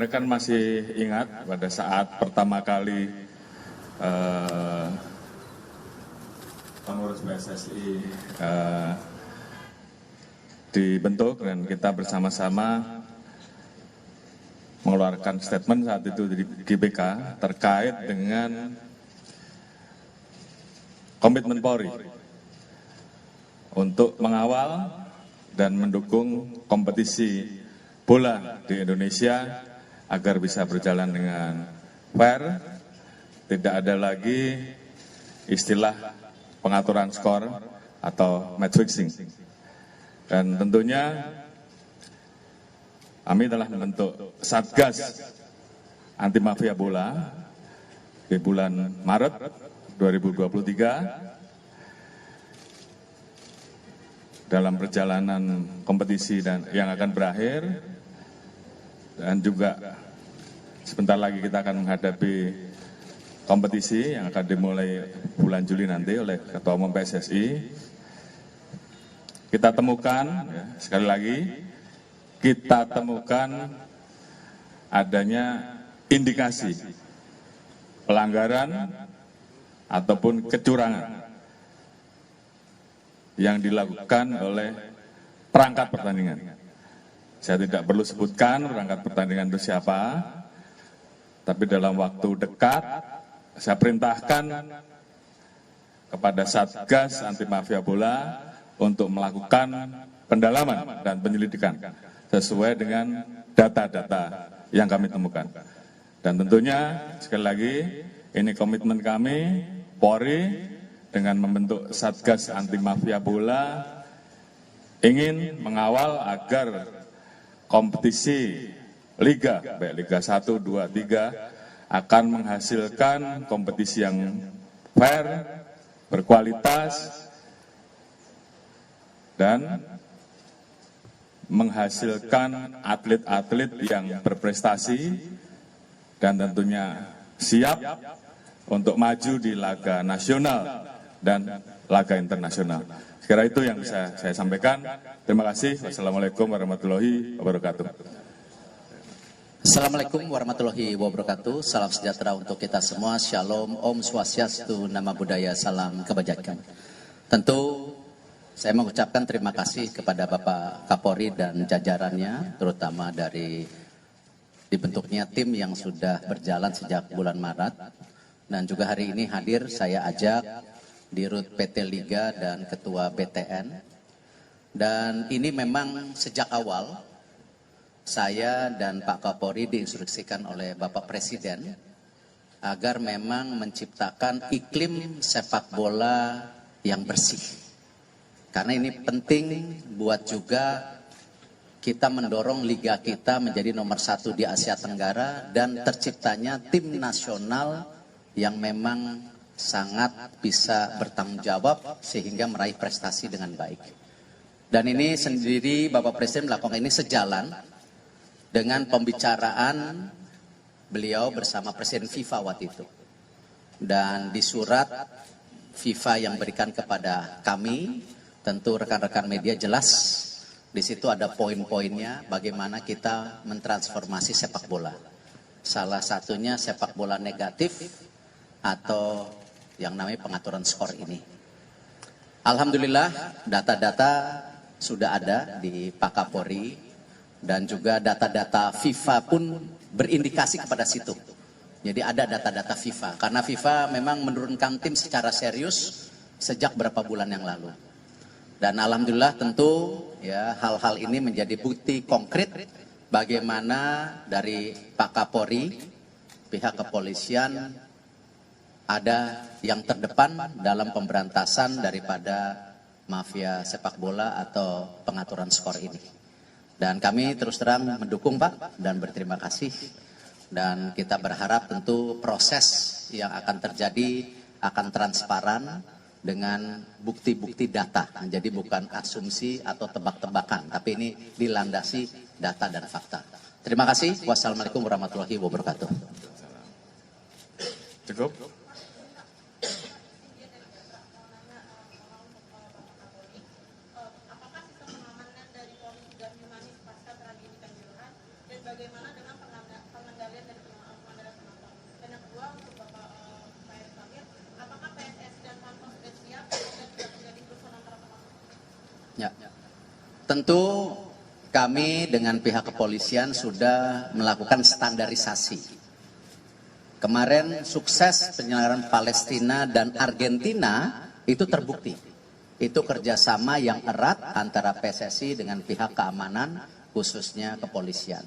rekan-rekan masih ingat pada saat pertama kali pengurus PSSI dibentuk dan kita bersama-sama mengeluarkan statement saat itu di GBK terkait dengan komitmen Polri untuk mengawal dan mendukung kompetisi bola di Indonesia agar bisa berjalan dengan fair, tidak ada lagi istilah pengaturan skor atau match fixing. Dan tentunya kami telah membentuk Satgas Anti Mafia Bola di bulan Maret 2023 dalam perjalanan kompetisi dan yang akan berakhir, dan juga sebentar lagi kita akan menghadapi kompetisi yang akan dimulai bulan Juli nanti oleh Ketua Umum PSSI. Kita temukan, ya, sekali lagi, kita temukan adanya indikasi pelanggaran ataupun kecurangan yang dilakukan oleh perangkat pertandingan. Saya tidak perlu sebutkan perangkat pertandingan itu siapa, tapi dalam waktu dekat saya perintahkan kepada Satgas Anti Mafia Bola untuk melakukan pendalaman dan penyelidikan sesuai dengan data-data yang kami temukan. Dan tentunya sekali lagi ini komitmen kami Polri dengan membentuk Satgas Anti Mafia Bola ingin mengawal agar kompetisi Liga, baik Liga 1, 2, 3 akan menghasilkan kompetisi yang fair, berkualitas, dan menghasilkan atlet-atlet yang berprestasi dan tentunya siap untuk maju di laga nasional dan laga internasional. Sekira itu yang bisa saya sampaikan. Terima kasih. Wassalamualaikum warahmatullahi wabarakatuh. Assalamualaikum warahmatullahi wabarakatuh. Salam sejahtera untuk kita semua. Shalom, Om Swastiastu, Nama Budaya, Salam Kebajikan. Tentu saya mengucapkan terima kasih kepada Bapak Kapolri dan jajarannya, terutama dari dibentuknya tim yang sudah berjalan sejak bulan Maret. Dan juga hari ini hadir saya ajak Dirut PT Liga dan Ketua BTN. Dan ini memang sejak awal saya dan Pak Kapolri diinstruksikan oleh Bapak Presiden agar memang menciptakan iklim sepak bola yang bersih. Karena ini penting buat juga kita mendorong liga kita menjadi nomor 1 di Asia Tenggara dan terciptanya tim nasional yang memang sangat bisa bertanggung jawab sehingga meraih prestasi dengan baik. Dan ini sendiri Bapak Presiden melakukan ini sejalan dengan pembicaraan beliau bersama Presiden FIFA waktu itu. Dan di surat FIFA yang berikan kepada kami, tentu rekan-rekan media jelas di situ ada poin-poinnya bagaimana kita mentransformasi sepak bola. Salah satunya sepak bola negatif atau yang namanya pengaturan skor ini. Alhamdulillah data-data sudah ada di Pak Kapolri dan juga data-data FIFA pun berindikasi kepada situ. Jadi ada data-data FIFA karena FIFA memang menurunkan tim secara serius sejak beberapa bulan yang lalu. Dan alhamdulillah tentu ya hal-hal ini menjadi bukti konkret bagaimana dari Pak Kapolri, pihak kepolisian ada yang terdepan dalam pemberantasan daripada mafia sepak bola atau pengaturan skor ini. Dan kami terus terang mendukung Pak dan berterima kasih. Dan kita berharap tentu proses yang akan terjadi akan transparan dengan bukti-bukti data. Jadi bukan asumsi atau tebak-tebakan, tapi ini dilandasi data dan fakta. Terima kasih. Wassalamualaikum warahmatullahi wabarakatuh. Cukup? Apakah sistem pengamanan dari Polri sudah humanis pasca tragedi Kanjuruhan dan bagaimana dengan Ya. Tentu kami dengan pihak kepolisian sudah melakukan standarisasi. Kemarin sukses penyelenggaraan Palestina dan Argentina itu terbukti. Itu kerjasama yang erat antara PSSI dengan pihak keamanan, khususnya kepolisian.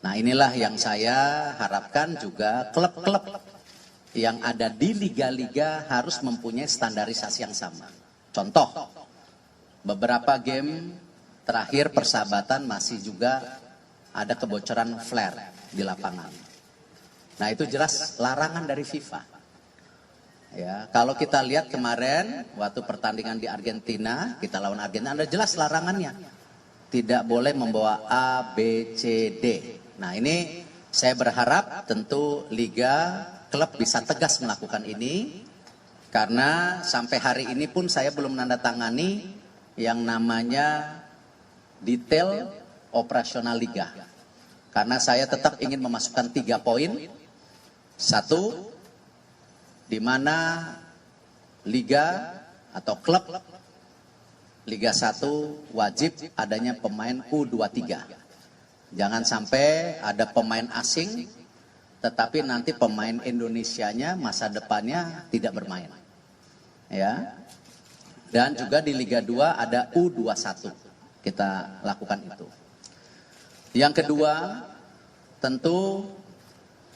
Nah, inilah yang saya harapkan juga klub-klub yang ada di liga-liga harus mempunyai standarisasi yang sama. Contoh, beberapa game terakhir persahabatan masih juga ada kebocoran flare di lapangan. Nah, itu jelas larangan dari FIFA. Ya, kalau kita lihat kemarin waktu pertandingan di Argentina, kita lawan Argentina, ada jelas larangannya. Tidak boleh membawa A, B, C, D. Nah, ini saya berharap tentu liga, klub bisa tegas melakukan ini. Karena sampai hari ini pun saya belum menandatangani yang namanya detail operasional liga. Karena saya tetap ingin memasukkan 3 poin. 1, di mana liga atau klub Liga 1 wajib adanya pemain U23. Jangan sampai ada pemain asing, tetapi nanti pemain Indonesianya masa depannya tidak bermain. Ya. Dan juga di Liga 2 ada U21. Kita lakukan itu. Yang kedua, tentu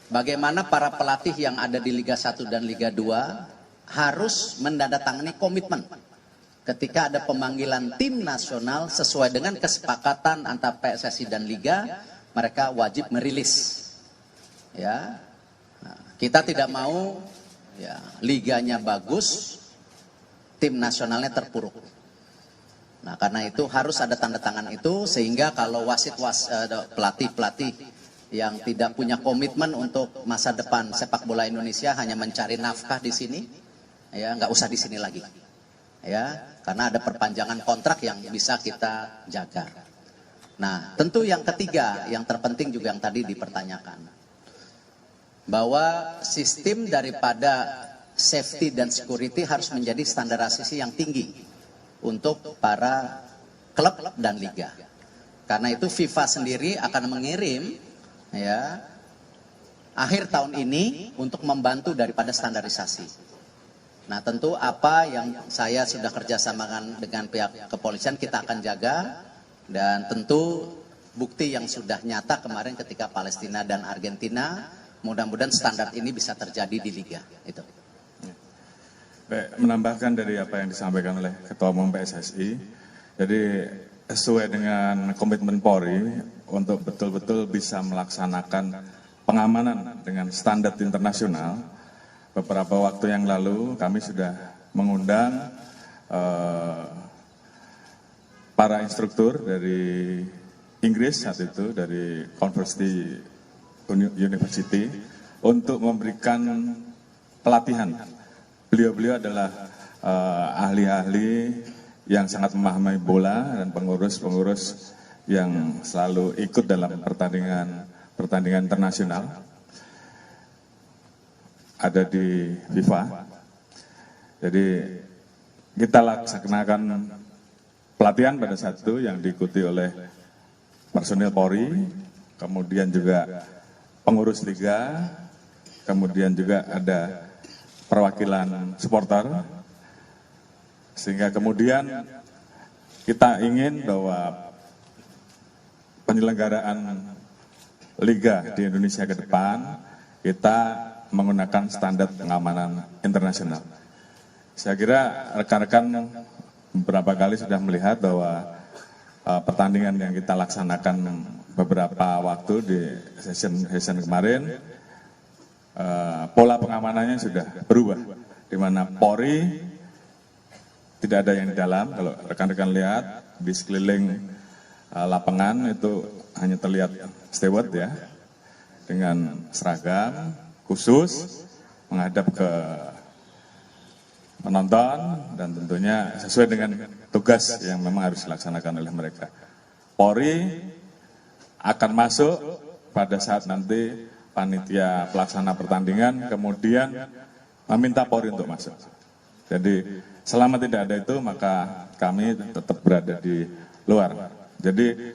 bagaimana para pelatih yang ada di Liga 1 dan Liga 2 harus menandatangani komitmen ketika ada pemanggilan tim nasional sesuai dengan kesepakatan antara PSSI dan Liga, mereka wajib merilis. Ya, nah, kita tidak mau ya liganya bagus, tim nasionalnya terpuruk. Nah, karena itu harus ada tanda tangan itu sehingga kalau pelatih-pelatih yang tidak punya komitmen untuk masa depan sepak bola Indonesia hanya mencari nafkah di sini, ya nggak usah di sini lagi, ya karena ada perpanjangan kontrak yang bisa kita jaga. Nah, tentu yang ketiga, yang terpenting juga yang tadi dipertanyakan, bahwa sistem daripada safety dan security harus menjadi standarisasi yang tinggi untuk para klub dan liga. Karena itu FIFA sendiri akan mengirim ya akhir tahun ini untuk membantu daripada standarisasi. Nah, tentu apa yang saya sudah kerjasamakan dengan pihak kepolisian kita akan jaga, dan tentu bukti yang sudah nyata kemarin ketika Palestina dan Argentina, mudah-mudahan standar ini bisa terjadi di liga. Itu. Baik, menambahkan dari apa yang disampaikan oleh Ketua Umum PSSI, jadi sesuai dengan komitmen Polri untuk betul-betul bisa melaksanakan pengamanan dengan standar internasional. Beberapa waktu yang lalu kami sudah mengundang para instruktur dari Inggris saat itu, dari University untuk memberikan pelatihan. Beliau-beliau adalah ahli-ahli yang sangat memahami bola dan pengurus-pengurus yang selalu ikut dalam pertandingan internasional. Ada di FIFA. Jadi kita laksanakan pelatihan pada saat itu yang diikuti oleh personil Polri, kemudian juga pengurus liga, kemudian juga ada perwakilan supporter, sehingga kemudian kita ingin bahwa penyelenggaraan liga di Indonesia ke depan kita menggunakan standar pengamanan internasional. Saya kira rekan-rekan beberapa kali sudah melihat bahwa pertandingan yang kita laksanakan beberapa waktu di session kemarin, pola pengamanannya sudah berubah, di mana Polri tidak ada yang di dalam. Kalau rekan-rekan lihat di sekeliling lapangan itu hanya terlihat steward ya, dengan seragam khusus menghadap ke penonton dan tentunya sesuai dengan tugas yang memang harus dilaksanakan oleh mereka. Polri akan masuk pada saat nanti panitia pelaksana pertandingan kemudian meminta Polri untuk masuk. Jadi Selama tidak ada itu, maka kami tetap berada di luar. Jadi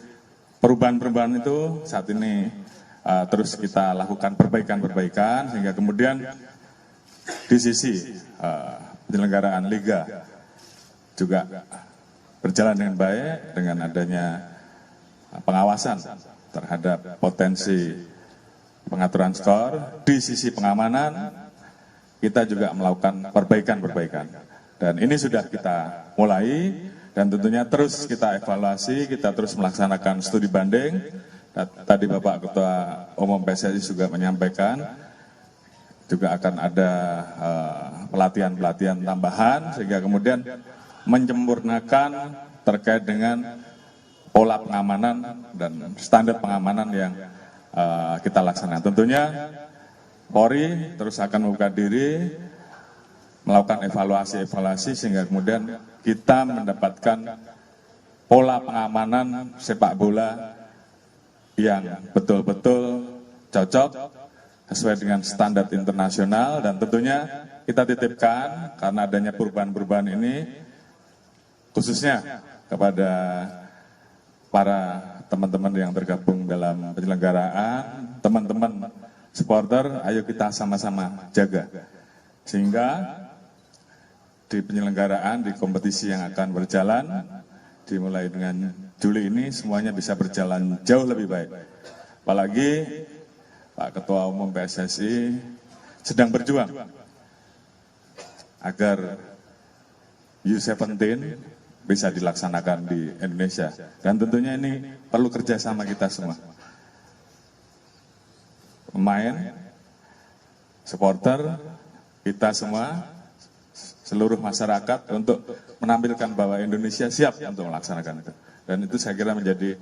perubahan-perubahan itu saat ini terus kita lakukan perbaikan-perbaikan, sehingga kemudian di sisi penyelenggaraan liga juga berjalan dengan baik dengan adanya pengawasan terhadap potensi pengaturan skor. Di sisi pengamanan kita juga melakukan perbaikan-perbaikan, dan ini sudah kita mulai, dan tentunya terus kita evaluasi, kita terus melaksanakan studi banding. Tadi Bapak Ketua Umum PSSI juga menyampaikan juga akan ada pelatihan-pelatihan tambahan, sehingga kemudian menyempurnakan terkait dengan pola pengamanan dan standar pengamanan yang kita laksanakan. Tentunya Polri terus akan membuka diri, melakukan evaluasi-evaluasi, sehingga kemudian kita mendapatkan pola pengamanan sepak bola yang betul-betul cocok sesuai dengan standar internasional. Dan tentunya kita titipkan karena adanya perubahan-perubahan ini khususnya kepada para teman-teman yang tergabung dalam penyelenggaraan, teman-teman supporter, ayo kita sama-sama jaga sehingga di penyelenggaraan, di kompetisi yang akan berjalan dimulai dengan Juli ini semuanya bisa berjalan jauh lebih baik. Apalagi Pak Ketua Umum PSSI sedang berjuang agar U17 bisa dilaksanakan di Indonesia, dan tentunya ini perlu kerjasama kita semua, pemain, supporter, kita semua, seluruh masyarakat untuk menampilkan bahwa Indonesia siap untuk melaksanakan itu. Dan itu saya kira menjadi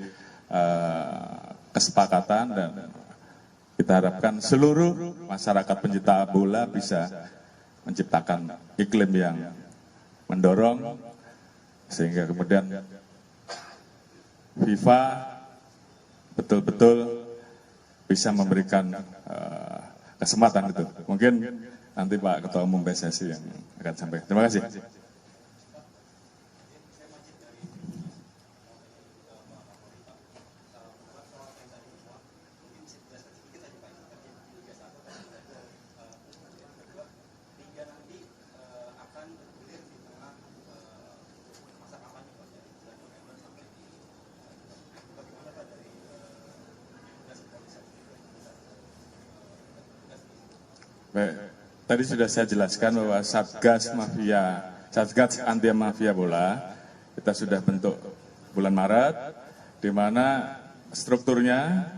kesepakatan, dan kita harapkan seluruh masyarakat pencinta bola bisa menciptakan iklim yang mendorong, sehingga kemudian FIFA betul-betul bisa memberikan kesempatan itu. Mungkin nanti Pak Ketua Umum PSSI yang akan sampaikan. Terima kasih. Baik, tadi sudah saya jelaskan bahwa Satgas Anti Mafia Bola kita sudah bentuk bulan Maret, di mana strukturnya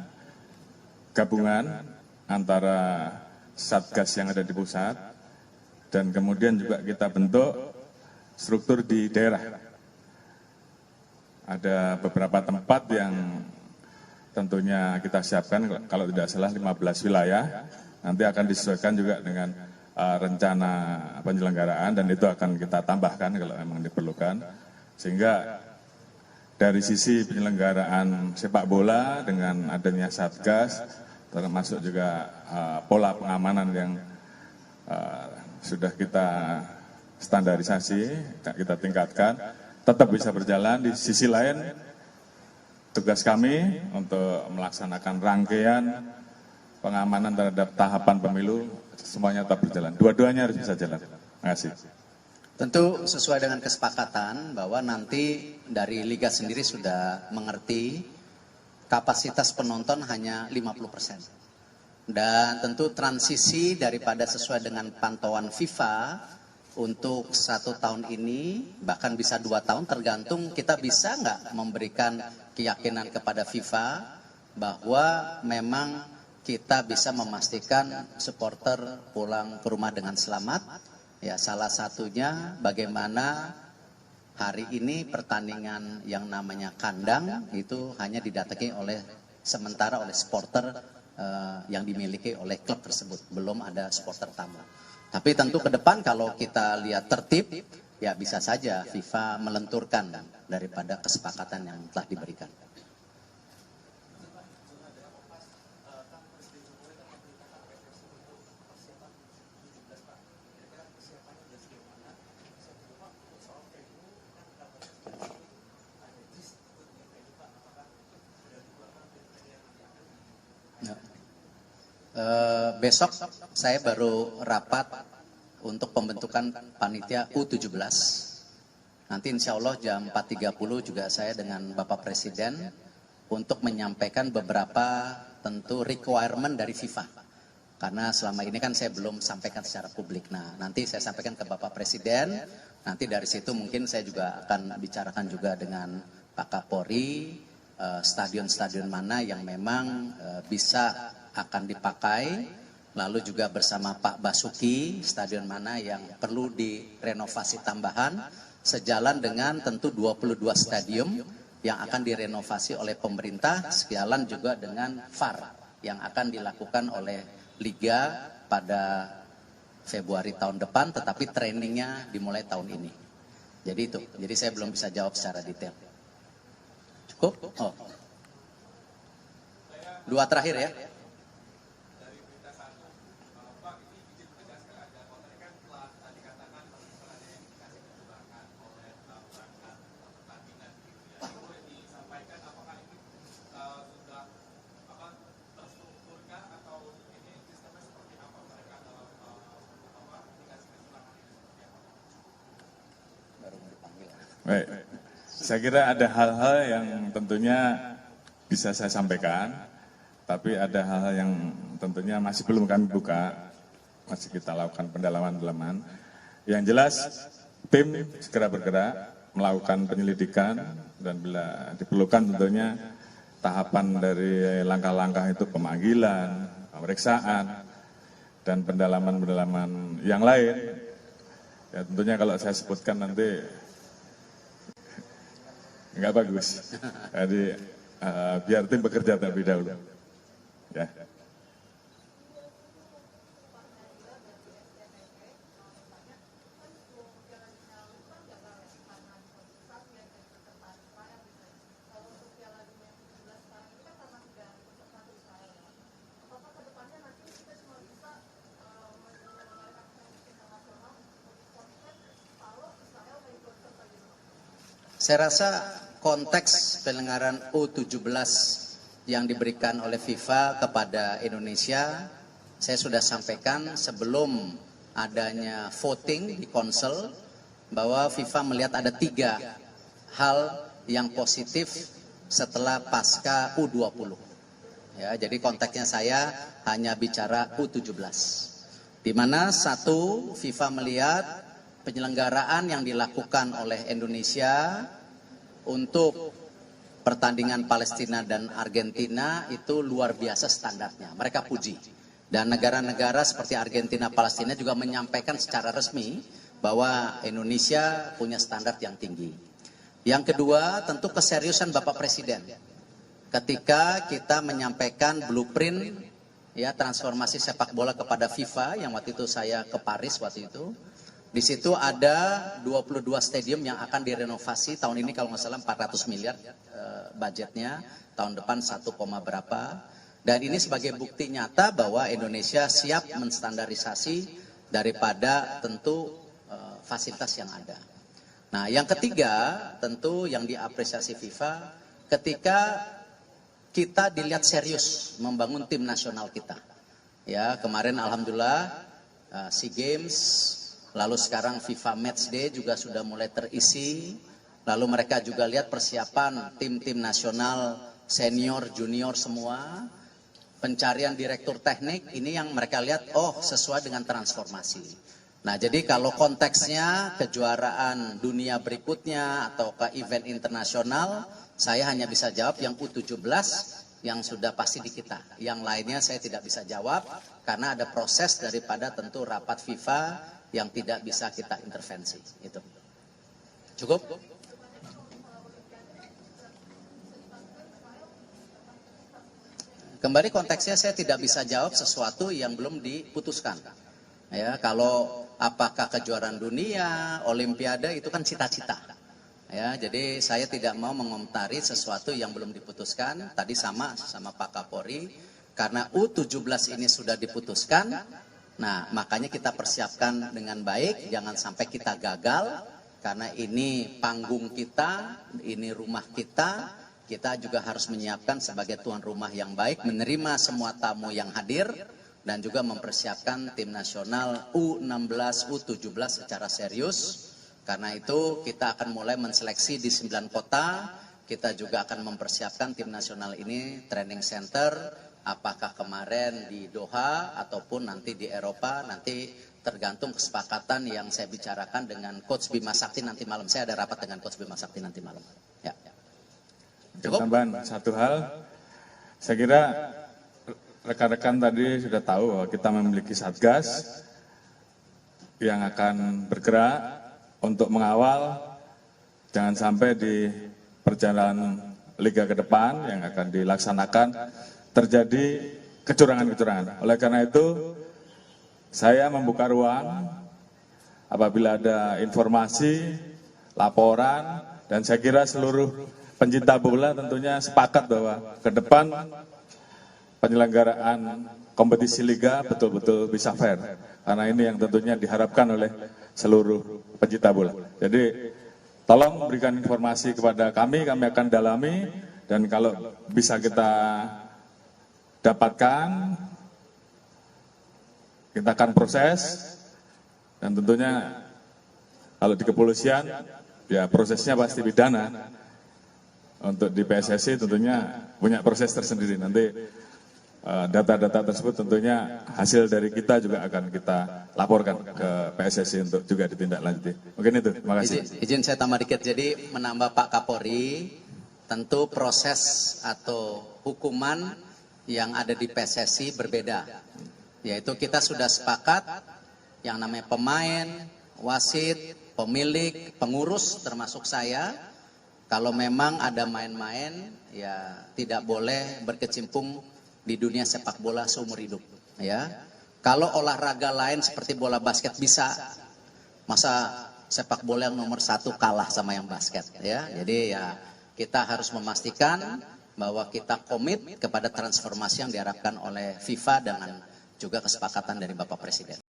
gabungan antara Satgas yang ada di pusat, dan kemudian juga kita bentuk struktur di daerah. Ada beberapa tempat yang tentunya kita siapkan, kalau tidak salah 15 wilayah, nanti akan disesuaikan juga dengan rencana penyelenggaraan, dan itu akan kita tambahkan kalau memang diperlukan. Sehingga dari sisi penyelenggaraan sepak bola dengan adanya Satgas, termasuk juga pola pengamanan yang sudah kita standarisasi, kita tingkatkan, tetap bisa berjalan. Di sisi lain, tugas kami untuk melaksanakan rangkaian pengamanan terhadap tahapan pemilu semuanya tetap berjalan. Dua-duanya harus bisa jalan. Terima kasih. Tentu sesuai dengan kesepakatan bahwa nanti dari Liga sendiri sudah mengerti kapasitas penonton hanya 50%. Dan tentu transisi daripada sesuai dengan pantauan FIFA untuk 1 tahun ini, bahkan bisa 2 tahun, tergantung kita bisa nggak memberikan keyakinan kepada FIFA bahwa memang kita bisa memastikan supporter pulang ke rumah dengan selamat. Ya, salah satunya bagaimana hari ini pertandingan yang namanya kandang itu hanya didatangi sementara oleh supporter yang dimiliki oleh klub tersebut. Belum ada supporter tambah. Tapi tentu ke depan kalau kita lihat tertib, ya bisa saja FIFA melenturkan daripada kesepakatan yang telah diberikan. Besok saya baru rapat untuk pembentukan panitia U17. Nanti insya Allah jam 4.30 juga saya dengan Bapak Presiden untuk menyampaikan beberapa tentu requirement dari FIFA. Karena selama ini kan saya belum sampaikan secara publik. Nah, nanti saya sampaikan ke Bapak Presiden. Nanti dari situ mungkin saya juga akan bicarakan juga dengan Pak Kapolri, stadion-stadion mana yang memang bisa akan dipakai, lalu juga bersama Pak Basuki, stadion mana yang perlu direnovasi tambahan, sejalan dengan tentu 22 stadium yang akan direnovasi oleh pemerintah, sejalan juga dengan VAR yang akan dilakukan oleh Liga pada Februari tahun depan, tetapi trainingnya dimulai tahun ini. Jadi itu, jadi saya belum bisa jawab secara detail. Cukup? Oh. Dua terakhir ya. Baik, saya kira ada hal-hal yang tentunya bisa saya sampaikan, tapi ada hal-hal yang tentunya masih belum kami buka, masih kita lakukan pendalaman-pendalaman. Yang jelas, tim segera bergerak, melakukan penyelidikan, dan bila diperlukan tentunya tahapan dari langkah-langkah itu pemanggilan, pemeriksaan, dan pendalaman-pendalaman yang lain. Ya tentunya kalau saya sebutkan nanti nggak bagus. Jadi biar tim bekerja terlebih dahulu. Ya. Saya rasa konteks penyelenggaraan U17 yang diberikan oleh FIFA kepada Indonesia, saya sudah sampaikan sebelum adanya voting di Konsel, bahwa FIFA melihat ada 3 hal yang positif setelah pasca U20. Ya, jadi konteksnya saya hanya bicara U17. Di mana satu, FIFA melihat penyelenggaraan yang dilakukan oleh Indonesia untuk pertandingan Palestina dan Argentina itu luar biasa standarnya. Mereka puji. Dan negara-negara seperti Argentina, Palestina juga menyampaikan secara resmi bahwa Indonesia punya standar yang tinggi. Yang kedua, tentu keseriusan Bapak Presiden. Ketika kita menyampaikan blueprint ya transformasi sepak bola kepada FIFA, yang waktu itu saya ke Paris waktu itu. Di situ ada 22 stadium yang akan direnovasi tahun ini, kalau nggak salah 400 miliar budgetnya, tahun depan 1, berapa. Dan ini sebagai bukti nyata bahwa Indonesia siap menstandarisasi daripada tentu fasilitas yang ada. Nah, yang ketiga tentu yang diapresiasi FIFA ketika kita dilihat serius membangun tim nasional kita. Ya, kemarin alhamdulillah SEA Games, lalu sekarang FIFA Matchday juga sudah mulai terisi. Lalu mereka juga lihat persiapan tim-tim nasional, senior, junior semua. Pencarian direktur teknik, ini yang mereka lihat, oh sesuai dengan transformasi. Nah jadi kalau konteksnya kejuaraan dunia berikutnya atau ke event internasional, saya hanya bisa jawab yang U17 yang sudah pasti di kita. Yang lainnya saya tidak bisa jawab karena ada proses daripada tentu rapat FIFA yang tidak bisa kita intervensi. Itu. Cukup? Kembali konteksnya saya tidak bisa jawab sesuatu yang belum diputuskan. Ya, kalau apakah kejuaraan dunia, olimpiade itu kan cita-cita. Ya, jadi saya tidak mau mengomentari sesuatu yang belum diputuskan. Tadi sama Pak Kapolri, karena U17 ini sudah diputuskan. Nah, makanya kita persiapkan dengan baik, jangan sampai kita gagal, karena ini panggung kita, ini rumah kita. Kita juga harus menyiapkan sebagai tuan rumah yang baik, menerima semua tamu yang hadir, dan juga mempersiapkan tim nasional U16, U17 secara serius. Karena itu kita akan mulai menseleksi di 9 kota, kita juga akan mempersiapkan tim nasional ini training center, apakah kemarin di Doha ataupun nanti di Eropa, nanti tergantung kesepakatan yang saya bicarakan dengan Coach Bima Sakti nanti malam. Saya ada rapat dengan Coach Bima Sakti nanti malam. Ya. Cukup? Tambahan satu hal, saya kira rekan-rekan tadi sudah tahu bahwa kita memiliki Satgas yang akan bergerak untuk mengawal jangan sampai di perjalanan liga ke depan yang akan dilaksanakan terjadi kecurangan-kecurangan. Oleh karena itu, saya membuka ruang apabila ada informasi, laporan, dan saya kira seluruh pencinta bola tentunya sepakat bahwa ke depan penyelenggaraan kompetisi liga betul-betul bisa fair. Karena ini yang tentunya diharapkan oleh seluruh pencinta bola. Jadi tolong berikan informasi kepada kami akan dalami, dan kalau bisa kita dapatkan, kita akan proses, dan tentunya kalau di kepolisian, ya prosesnya pasti pidana. Untuk di PSSI tentunya punya proses tersendiri. Nanti data-data tersebut tentunya hasil dari kita juga akan kita laporkan ke PSSI untuk juga ditindaklanjuti. Mungkin itu, terima kasih. Izin saya tambah dikit, jadi menambah Pak Kapolri, tentu proses atau hukuman yang ada di PSSI berbeda. Yaitu kita sudah sepakat yang namanya pemain, wasit, pemilik, pengurus termasuk saya, kalau memang ada main-main ya tidak boleh berkecimpung di dunia sepak bola seumur hidup, ya. Kalau olahraga lain seperti bola basket bisa, masa sepak bola yang nomor 1 kalah sama yang basket, ya. Jadi ya kita harus memastikan bahwa kita komit kepada transformasi yang diharapkan oleh FIFA dengan juga kesepakatan dari Bapak Presiden.